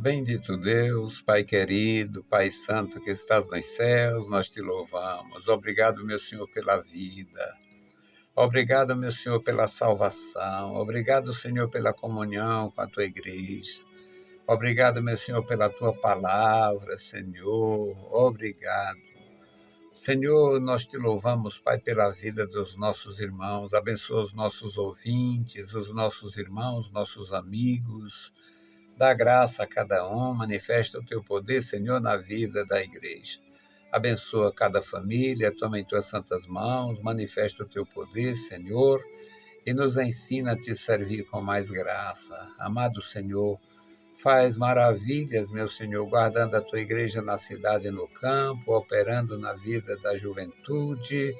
Bendito Deus, Pai querido, Pai santo que estás nos céus, nós te louvamos. Obrigado, meu Senhor, pela vida. Obrigado, meu Senhor, pela salvação. Obrigado, Senhor, pela comunhão com a tua igreja. Obrigado, meu Senhor, pela tua palavra, Senhor. Obrigado. Senhor, nós te louvamos, Pai, pela vida dos nossos irmãos. Abençoa os nossos ouvintes, os nossos irmãos, nossos amigos. Dá graça a cada um, manifesta o teu poder, Senhor, na vida da igreja. Abençoa cada família, toma em tuas santas mãos, manifesta o teu poder, Senhor, e nos ensina a te servir com mais graça. Amado Senhor, faz maravilhas, meu Senhor, guardando a tua igreja na cidade e no campo, operando na vida da juventude,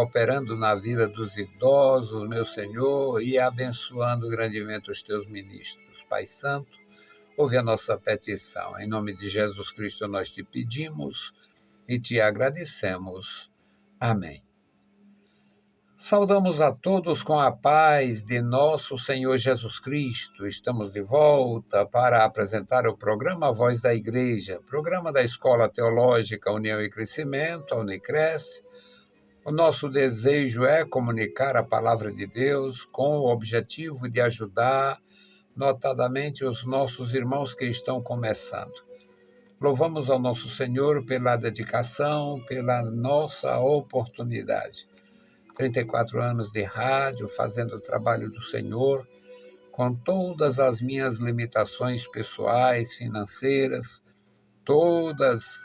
operando na vida dos idosos, meu Senhor, e abençoando grandemente os teus ministros. Pai Santo, ouve a nossa petição. Em nome de Jesus Cristo nós te pedimos e te agradecemos. Amém. Saudamos a todos com a paz de nosso Senhor Jesus Cristo. Estamos de volta para apresentar o programa Voz da Igreja, programa da Escola Teológica União e Crescimento, a Unicresce. O nosso desejo é comunicar a palavra de Deus com o objetivo de ajudar, notadamente, os nossos irmãos que estão começando. Louvamos ao nosso Senhor pela dedicação, pela nossa oportunidade. 34 anos de rádio, fazendo o trabalho do Senhor, com todas as minhas limitações pessoais, financeiras, todas,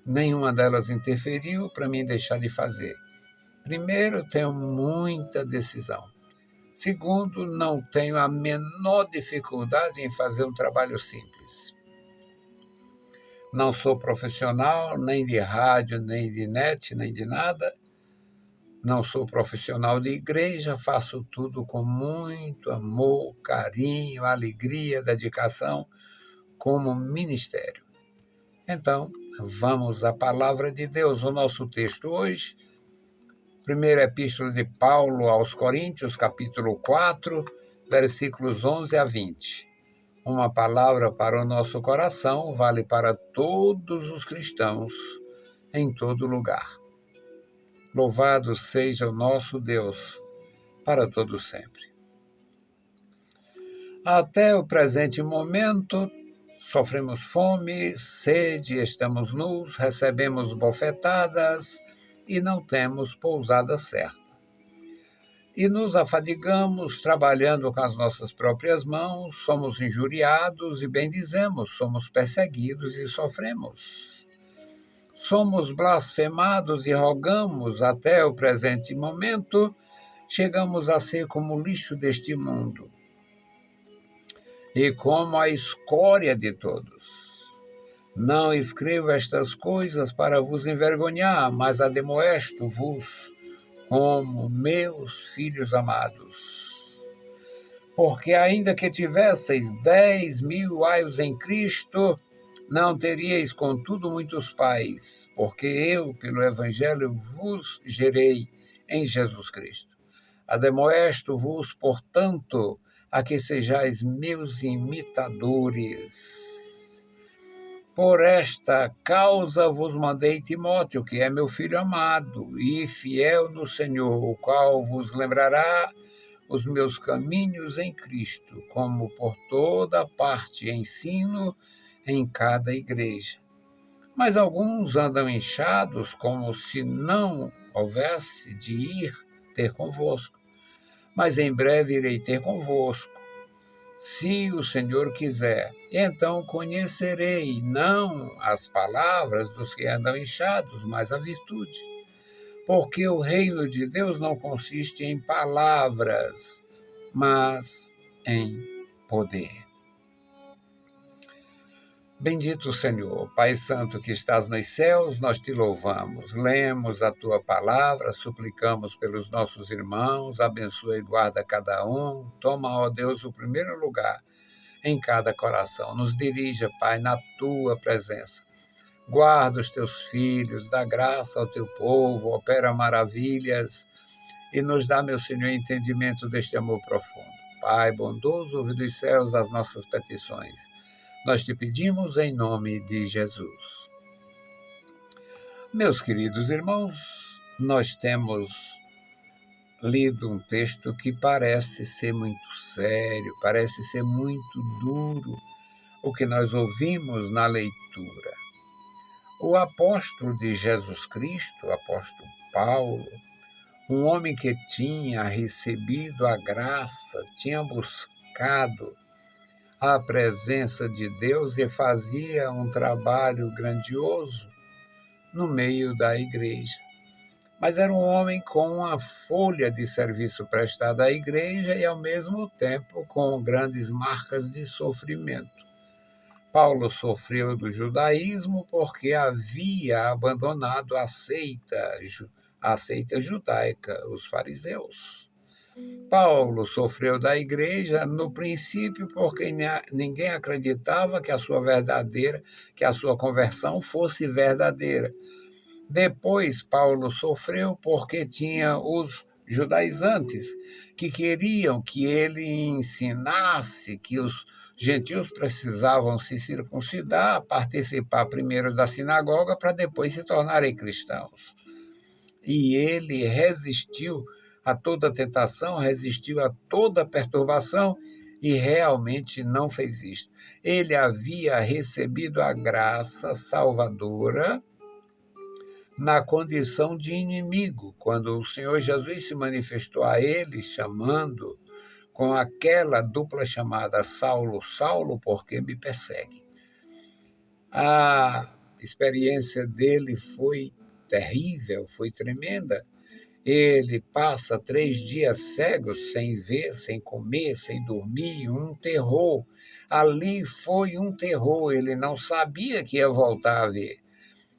nenhuma delas interferiu para mim deixar de fazer. Primeiro, tenho muita decisão. Segundo, não tenho a menor dificuldade em fazer um trabalho simples. Não sou profissional, nem de rádio, nem de net, nem de nada. Não sou profissional de igreja, faço tudo com muito amor, carinho, alegria, dedicação, como ministério. Então, vamos à palavra de Deus. O nosso texto hoje, primeira epístola de Paulo aos Coríntios, capítulo 4, versículos 11 a 20. Uma palavra para o nosso coração vale para todos os cristãos, em todo lugar. Louvado seja o nosso Deus, para todo sempre. Até o presente momento, sofremos fome, sede, estamos nus, recebemos bofetadas e não temos pousada certa. E nos afadigamos trabalhando com as nossas próprias mãos, somos injuriados e bendizemos, somos perseguidos e sofremos. Somos blasfemados e rogamos até o presente momento, chegamos a ser como o lixo deste mundo e como a escória de todos. Não escrevo estas coisas para vos envergonhar, mas admoesto-vos como meus filhos amados. Porque ainda que tivesseis 10.000 aios em Cristo, não teríeis, contudo, muitos pais, porque eu, pelo Evangelho, vos gerei em Jesus Cristo. Admoesto-vos, portanto, a que sejais meus imitadores. Por esta causa vos mandei Timóteo, que é meu filho amado e fiel no Senhor, o qual vos lembrará os meus caminhos em Cristo, como por toda parte ensino em cada igreja. Mas alguns andam inchados, como se não houvesse de ir ter convosco. Mas em breve irei ter convosco, se o Senhor quiser. Então conhecerei não as palavras dos que andam inchados, mas a virtude. Porque o reino de Deus não consiste em palavras, mas em poder. Bendito Senhor, Pai Santo que estás nos céus, nós te louvamos. Lemos a tua palavra, suplicamos pelos nossos irmãos, abençoa e guarda cada um. Toma, ó Deus, o primeiro lugar em cada coração. Nos dirija, Pai, na tua presença. Guarda os teus filhos, dá graça ao teu povo, opera maravilhas e nos dá, meu Senhor, entendimento deste amor profundo. Pai bondoso, ouve dos céus as nossas petições. Nós te pedimos em nome de Jesus. Meus queridos irmãos, nós temos lido um texto que parece ser muito sério, parece ser muito duro, o que nós ouvimos na leitura. O apóstolo de Jesus Cristo, o apóstolo Paulo, um homem que tinha recebido a graça, tinha buscado a presença de Deus e fazia um trabalho grandioso no meio da igreja. Mas era um homem com uma folha de serviço prestada à igreja e, ao mesmo tempo, com grandes marcas de sofrimento. Paulo sofreu do judaísmo porque havia abandonado a seita judaica, os fariseus. Paulo sofreu da igreja no princípio porque ninguém acreditava que a sua conversão fosse verdadeira. Depois, Paulo sofreu porque tinha os judaizantes que queriam que ele ensinasse que os gentios precisavam se circuncidar, participar primeiro da sinagoga para depois se tornarem cristãos. E ele resistiu a toda tentação, resistiu a toda perturbação e realmente não fez isto. Ele havia recebido a graça salvadora na condição de inimigo, quando o Senhor Jesus se manifestou a ele, chamando com aquela dupla chamada Saulo, Saulo, porque me persegue. A experiência dele foi terrível, foi tremenda. Ele passa 3 dias cegos, sem ver, sem comer, sem dormir, um terror. Ali foi um terror, ele não sabia que ia voltar a ver.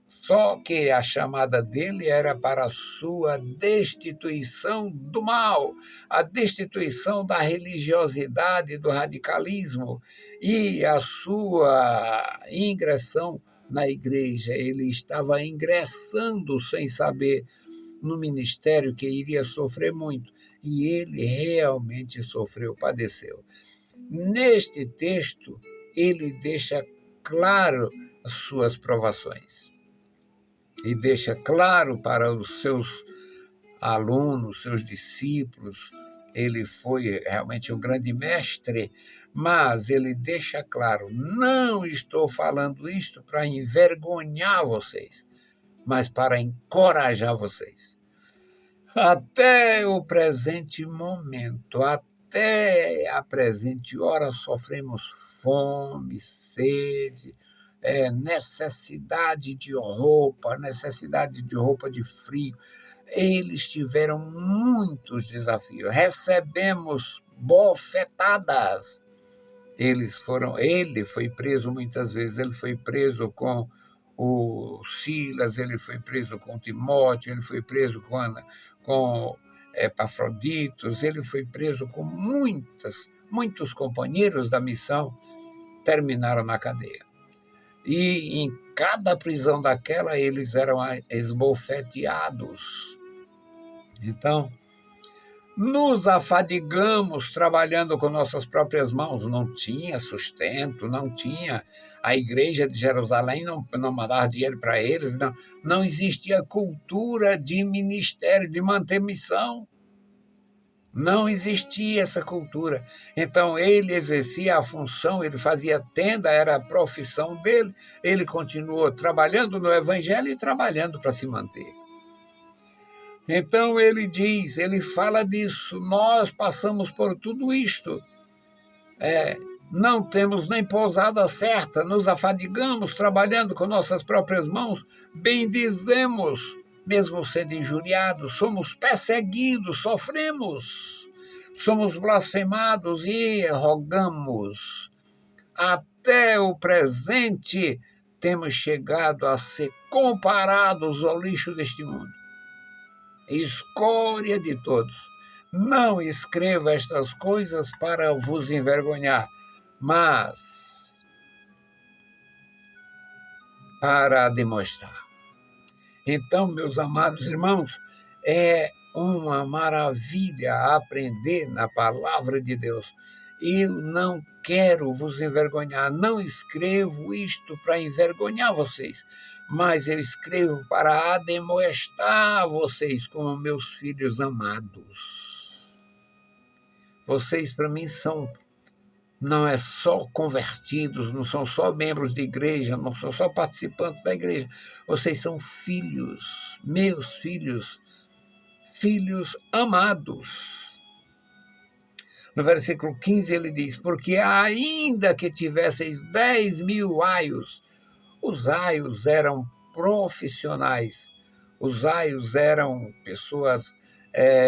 Só que a chamada dele era para a sua destituição do mal, a destituição da religiosidade, do radicalismo e a sua ingressão na igreja. Ele estava ingressando sem saber no ministério que iria sofrer muito. E ele realmente sofreu, padeceu. Neste texto, ele deixa claro as suas provações. E deixa claro para os seus alunos, seus discípulos, ele foi realmente um grande mestre, mas ele deixa claro, não estou falando isto para envergonhar vocês, mas para encorajar vocês. Até o presente momento, até a presente hora, sofremos fome, sede, necessidade de roupa de frio. Eles tiveram muitos desafios. Recebemos bofetadas. Ele foi preso muitas vezes, ele foi preso com o Silas, ele foi preso com Timóteo, ele foi preso com Epafroditos, ele foi preso com muitos companheiros da missão, terminaram na cadeia. E em cada prisão daquela, eles eram esbofeteados. Então, nos afadigamos trabalhando com nossas próprias mãos. Não tinha sustento, não tinha. A igreja de Jerusalém não mandava dinheiro para eles, não existia cultura de ministério, de manter missão. Não existia essa cultura. Então, ele exercia a função, ele fazia tenda, era a profissão dele, ele continuou trabalhando no evangelho e trabalhando para se manter. Então, ele fala disso, nós passamos por tudo isto. Não temos nem pousada certa, nos afadigamos trabalhando com nossas próprias mãos, bendizemos, mesmo sendo injuriados, somos perseguidos, sofremos, somos blasfemados e rogamos. Até o presente temos chegado a ser comparados ao lixo deste mundo, escória de todos. Não escreva estas coisas para vos envergonhar, mas para demonstrar. Então, meus amados irmãos, é uma maravilha aprender na palavra de Deus. Eu não quero vos envergonhar, não escrevo isto para envergonhar vocês, mas eu escrevo para admoestar vocês como meus filhos amados. Vocês, para mim, não é só convertidos, não são só membros de igreja, não são só participantes da igreja. Vocês são filhos, meus filhos, filhos amados. No versículo 15 ele diz, porque ainda que tivesseis 10.000 aios, os aios eram profissionais, os aios eram pessoas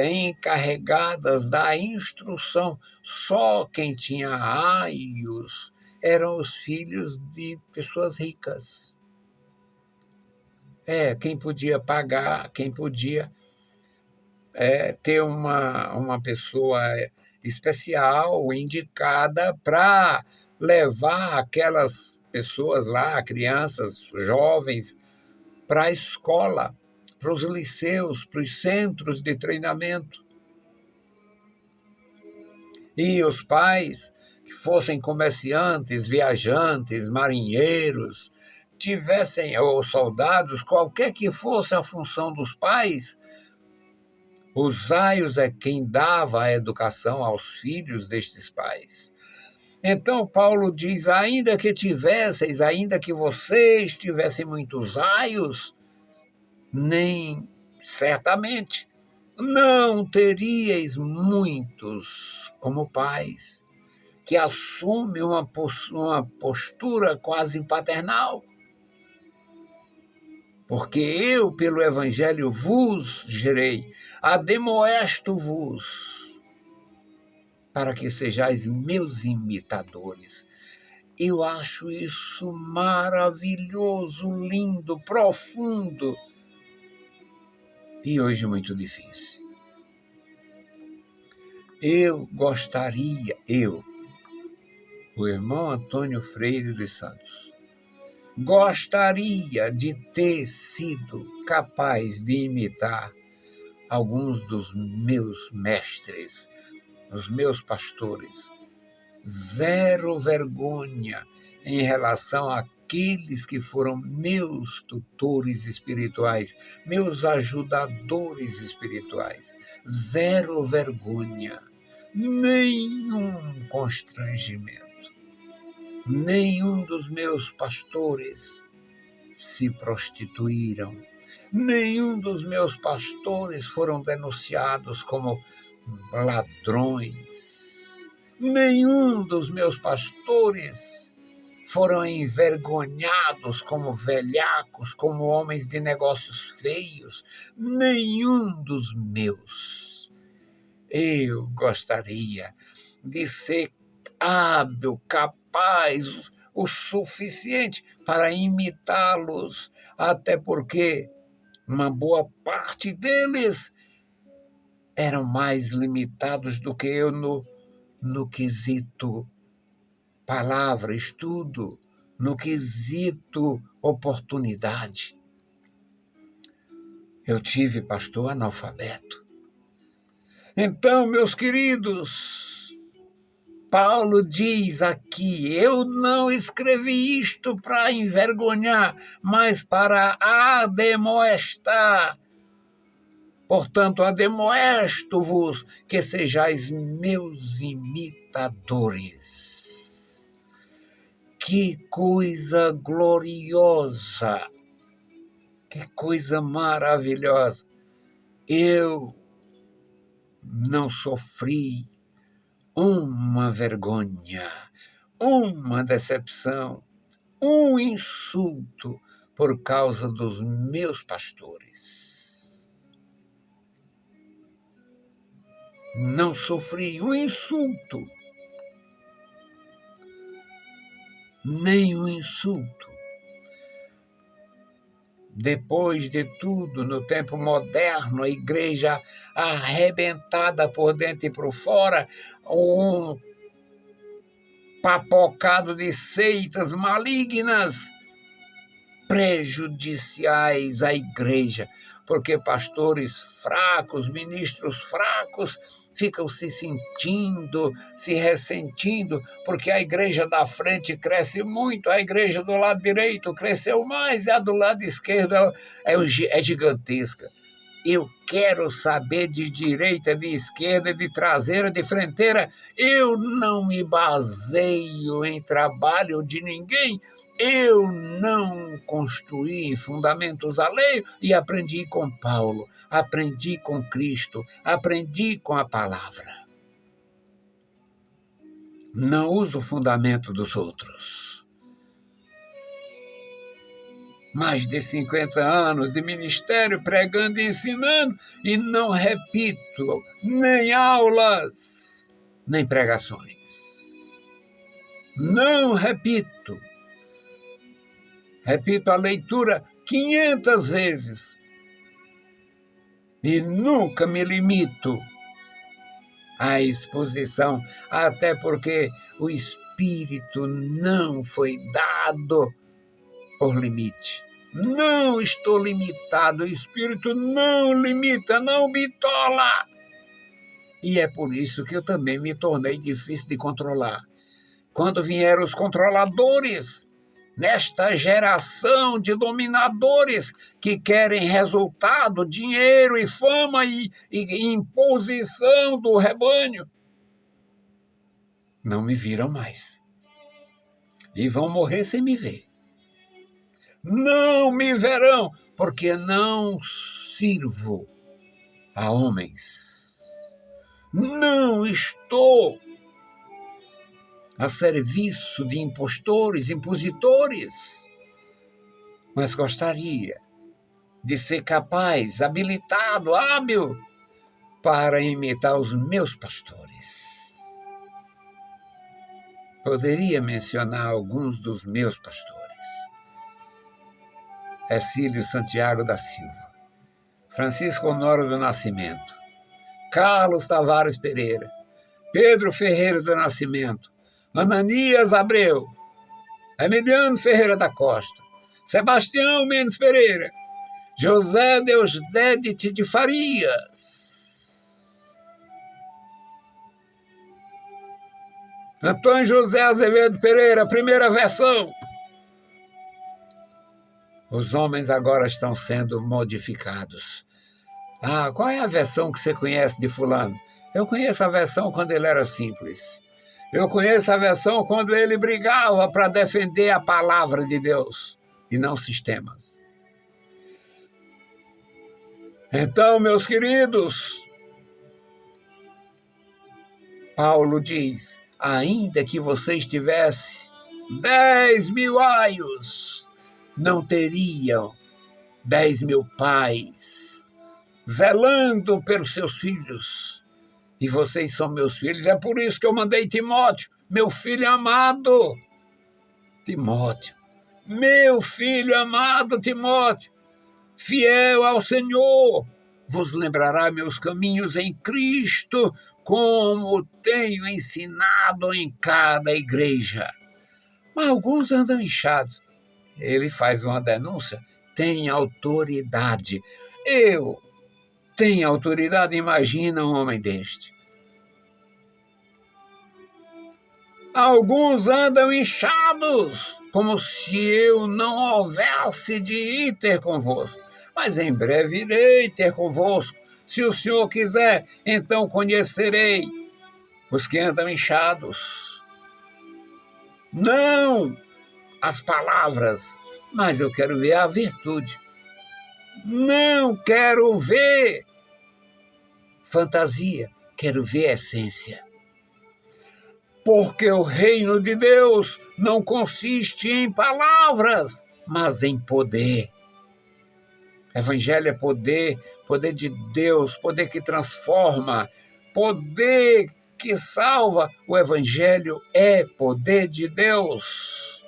encarregadas da instrução. Só quem tinha aios eram os filhos de pessoas ricas. Quem podia pagar, quem podia ter uma pessoa especial, indicada para levar aquelas pessoas lá, crianças, jovens, para a escola, para os liceus, para os centros de treinamento. E os pais, que fossem comerciantes, viajantes, marinheiros, ou soldados, qualquer que fosse a função dos pais, os aios é quem dava a educação aos filhos destes pais. Então Paulo diz, ainda que vocês tivessem muitos aios, nem certamente não teríeis muitos como pais, que assumem uma postura quase paternal. Porque eu, pelo Evangelho, vos gerei, admoesto-vos, para que sejais meus imitadores. Eu acho isso maravilhoso, lindo, profundo, e hoje muito difícil. O irmão Antônio Freire dos Santos, gostaria de ter sido capaz de imitar alguns dos meus mestres, os meus pastores. Zero vergonha em relação àqueles que foram meus tutores espirituais, meus ajudadores espirituais. Zero vergonha, nenhum constrangimento. Nenhum dos meus pastores se prostituíram. Nenhum dos meus pastores foram denunciados como ladrões. Nenhum dos meus pastores foram envergonhados como velhacos, como homens de negócios feios. Nenhum dos meus. Eu gostaria de ser hábil, capaz, o suficiente para imitá-los, até porque uma boa parte deles eram mais limitados do que eu no quesito palavra, estudo, no quesito oportunidade. Eu tive pastor analfabeto. Então, meus queridos, Paulo diz aqui, eu não escrevi isto para envergonhar, mas para admoestar. Portanto, admoesto-vos que sejais meus imitadores. Que coisa gloriosa, que coisa maravilhosa. Eu não sofri uma vergonha, uma decepção, um insulto por causa dos meus pastores. Não sofri um insulto, nem um insulto. Depois de tudo, no tempo moderno, a igreja arrebentada por dentro e por fora, um papocado de seitas malignas, prejudiciais à igreja, porque pastores fracos, ministros fracos, ficam se sentindo, se ressentindo, porque a igreja da frente cresce muito, a igreja do lado direito cresceu mais, e a do lado esquerdo é gigantesca. Eu quero saber de direita, de esquerda, de traseira, de fronteira. Eu não me baseio em trabalho de ninguém. Eu não construí fundamentos alheios e aprendi com Paulo, aprendi com Cristo, aprendi com a palavra. Não uso o fundamento dos outros. Mais de 50 anos de ministério pregando e ensinando, e não repito nem aulas, nem pregações. Não repito. Repito a leitura 500 vezes. E nunca me limito à exposição, até porque o Espírito não foi dado por limite. Não estou limitado, o Espírito não limita, não bitola. E é por isso que eu também me tornei difícil de controlar. Quando vieram os controladores, nesta geração de dominadores que querem resultado, dinheiro e fama e imposição do rebanho, não me viram mais. E vão morrer sem me ver. Não me verão, porque não sirvo a homens. Não estou a serviço de impostores, impositores, mas gostaria de ser capaz, habilitado, hábil, para imitar os meus pastores. Poderia mencionar alguns dos meus pastores. Hercílio Santiago da Silva, Francisco Honório do Nascimento, Carlos Tavares Pereira, Pedro Ferreira do Nascimento, Ananias Abreu, Emiliano Ferreira da Costa, Sebastião Mendes Pereira, José Deusdedit de Farias, Antônio José Azevedo Pereira, primeira versão. Os homens agora estão sendo modificados. Qual é a versão que você conhece de fulano? Eu conheço a versão quando ele era simples. Eu conheço a versão quando ele brigava para defender a palavra de Deus e não sistemas. Então, meus queridos, Paulo diz, ainda que vocês tivessem 10.000 aios, não teriam 10.000 pais zelando pelos seus filhos. E vocês são meus filhos. É por isso que eu mandei Timóteo, meu filho amado. Timóteo, meu filho amado Timóteo, fiel ao Senhor, vos lembrará meus caminhos em Cristo, como tenho ensinado em cada igreja. Mas alguns andam inchados. Ele faz uma denúncia, tem autoridade. Eu tenho autoridade, imagina um homem deste. Alguns andam inchados, como se eu não houvesse de ir ter convosco. Mas em breve irei ter convosco. Se o Senhor quiser, então conhecerei os que andam inchados. Não as palavras, mas eu quero ver a virtude. Não quero ver fantasia, quero ver a essência. Porque o reino de Deus não consiste em palavras, mas em poder. Evangelho é poder, poder de Deus, poder que transforma, poder que salva. O Evangelho é poder de Deus.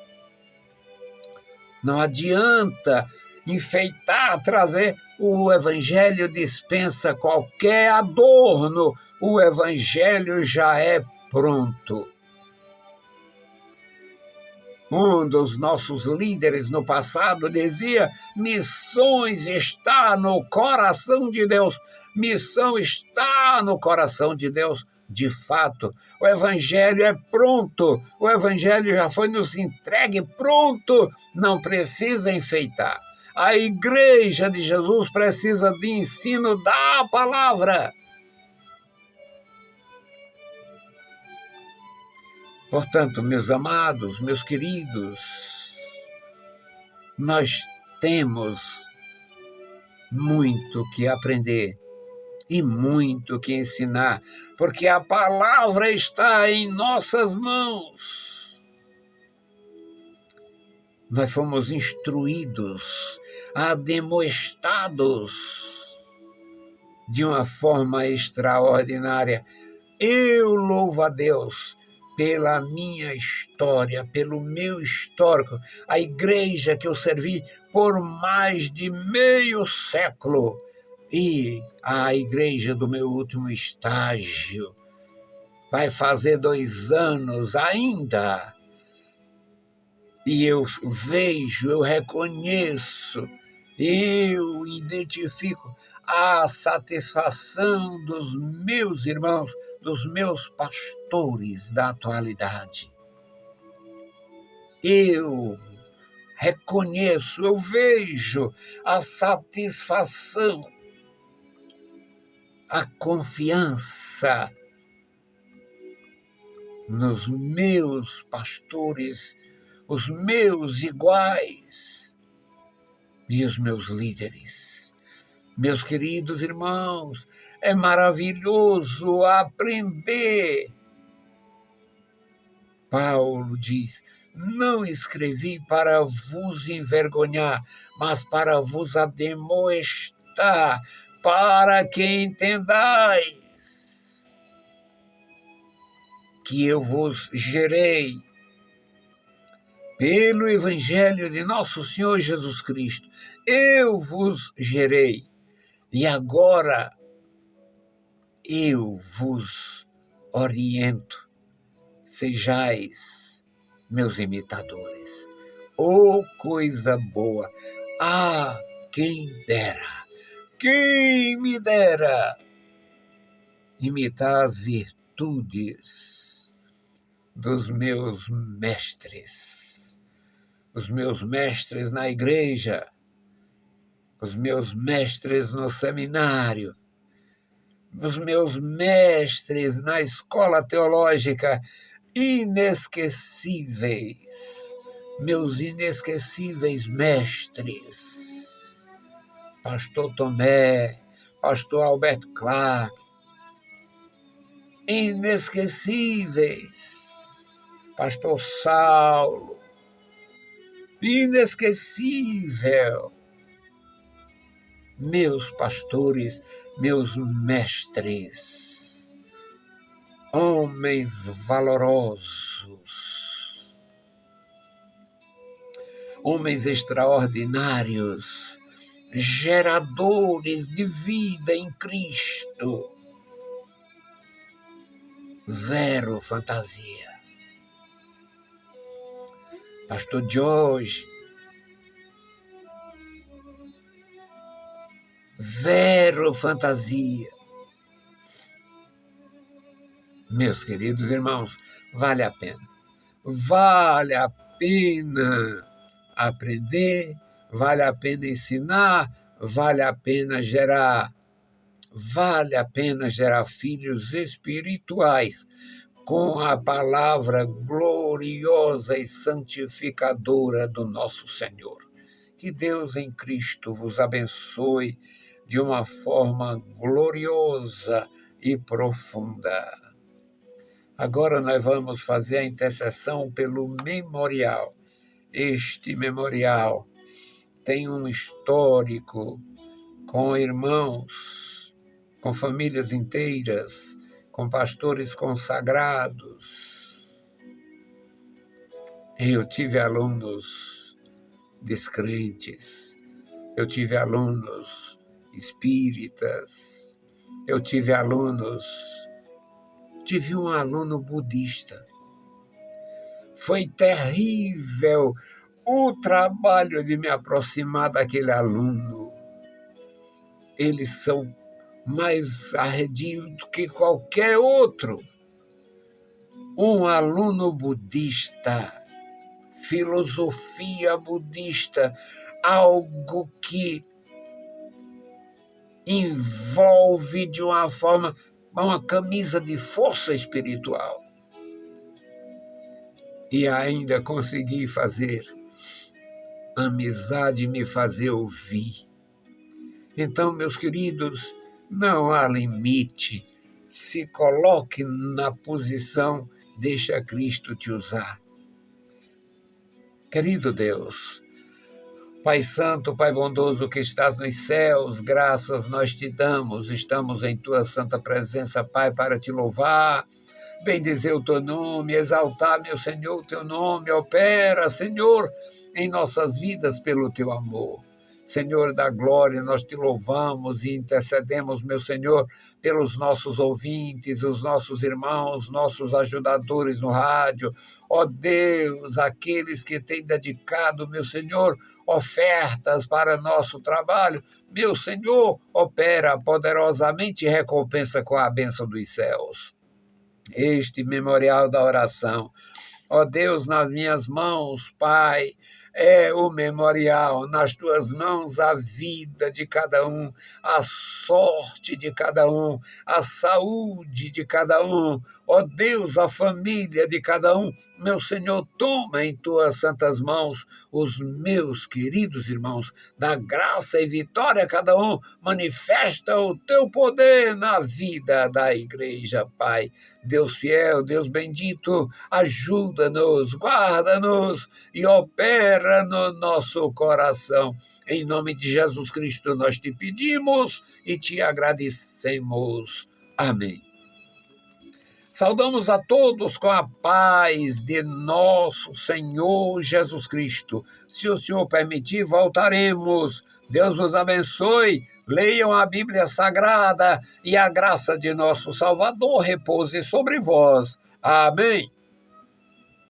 Não adianta enfeitar, trazer. O Evangelho dispensa qualquer adorno. O Evangelho já é pronto. Um dos nossos líderes no passado dizia: missões está no coração de Deus. Missão está no coração de Deus. De fato, o evangelho é pronto. O evangelho já foi nos entregue pronto. Não precisa enfeitar. A igreja de Jesus precisa de ensino da palavra. Portanto, meus amados, meus queridos, nós temos muito que aprender e muito que ensinar, porque a palavra está em nossas mãos. Nós fomos instruídos, ademoestados de uma forma extraordinária. Eu louvo a Deus pela minha história, pelo meu histórico, a igreja que eu servi por mais de meio século e a igreja do meu último estágio. Vai fazer 2 anos ainda. E eu vejo, eu reconheço, eu identifico a satisfação dos meus irmãos, dos meus pastores da atualidade. Eu reconheço, eu vejo a satisfação, a confiança nos meus pastores, os meus iguais e os meus líderes. Meus queridos irmãos, é maravilhoso aprender. Paulo diz: não escrevi para vos envergonhar, mas para vos ademoestar, para que entendais que eu vos gerei pelo Evangelho de nosso Senhor Jesus Cristo. Eu vos gerei. E agora eu vos oriento. Sejais meus imitadores. Oh, coisa boa! Ah, quem dera! Quem me dera imitar as virtudes dos meus mestres. Os meus mestres na igreja, os meus mestres no seminário, os meus mestres na escola teológica, inesquecíveis, meus inesquecíveis mestres, pastor Tomé, pastor Alberto Clark, inesquecíveis, pastor Saulo, inesquecível, meus pastores, meus mestres, homens valorosos, homens extraordinários, geradores de vida em Cristo, zero fantasia. Pastor Jorge, zero fantasia. Meus queridos irmãos, vale a pena. Vale a pena aprender, vale a pena ensinar, vale a pena gerar. Vale a pena gerar filhos espirituais com a palavra gloriosa e santificadora do nosso Senhor. Que Deus em Cristo vos abençoe de uma forma gloriosa e profunda. Agora nós vamos fazer a intercessão pelo memorial. Este memorial tem um histórico com irmãos, com famílias inteiras, com pastores consagrados. Eu tive alunos descrentes, eu tive alunos espíritas, eu tive um aluno budista. Foi terrível o trabalho de me aproximar daquele aluno. Eles são mais arredios do que qualquer outro. Um aluno budista, filosofia budista, algo que envolve de uma forma uma camisa de força espiritual. E ainda consegui fazer amizade, me fazer ouvir. Então, meus queridos, não há limite. Se coloque na posição, deixa Cristo te usar. Querido Deus, Pai Santo, Pai bondoso que estás nos céus, graças nós te damos, estamos em tua santa presença, Pai, para te louvar, bendizer o teu nome, exaltar, meu Senhor, o teu nome, opera, Senhor, em nossas vidas pelo teu amor. Senhor da glória, nós te louvamos e intercedemos, meu Senhor, pelos nossos ouvintes, os nossos irmãos, nossos ajudadores no rádio. Ó Deus, aqueles que têm dedicado, meu Senhor, ofertas para nosso trabalho, meu Senhor, opera poderosamente e recompensa com a bênção dos céus. Este memorial da oração, ó Deus, nas minhas mãos, Pai, é o memorial, nas tuas mãos a vida de cada um, a sorte de cada um, a saúde de cada um, ó Deus, a família de cada um. Meu Senhor, toma em tuas santas mãos os meus queridos irmãos, dá graça e vitória a cada um, manifesta o teu poder na vida da igreja, Pai. Deus fiel, Deus bendito, ajuda-nos, guarda-nos e opera no nosso coração. Em nome de Jesus Cristo nós te pedimos e te agradecemos. Amém. Saudamos a todos com a paz de nosso Senhor Jesus Cristo. Se o Senhor permitir, voltaremos. Deus vos abençoe. Leiam a Bíblia Sagrada e a graça de nosso Salvador repouse sobre vós. Amém.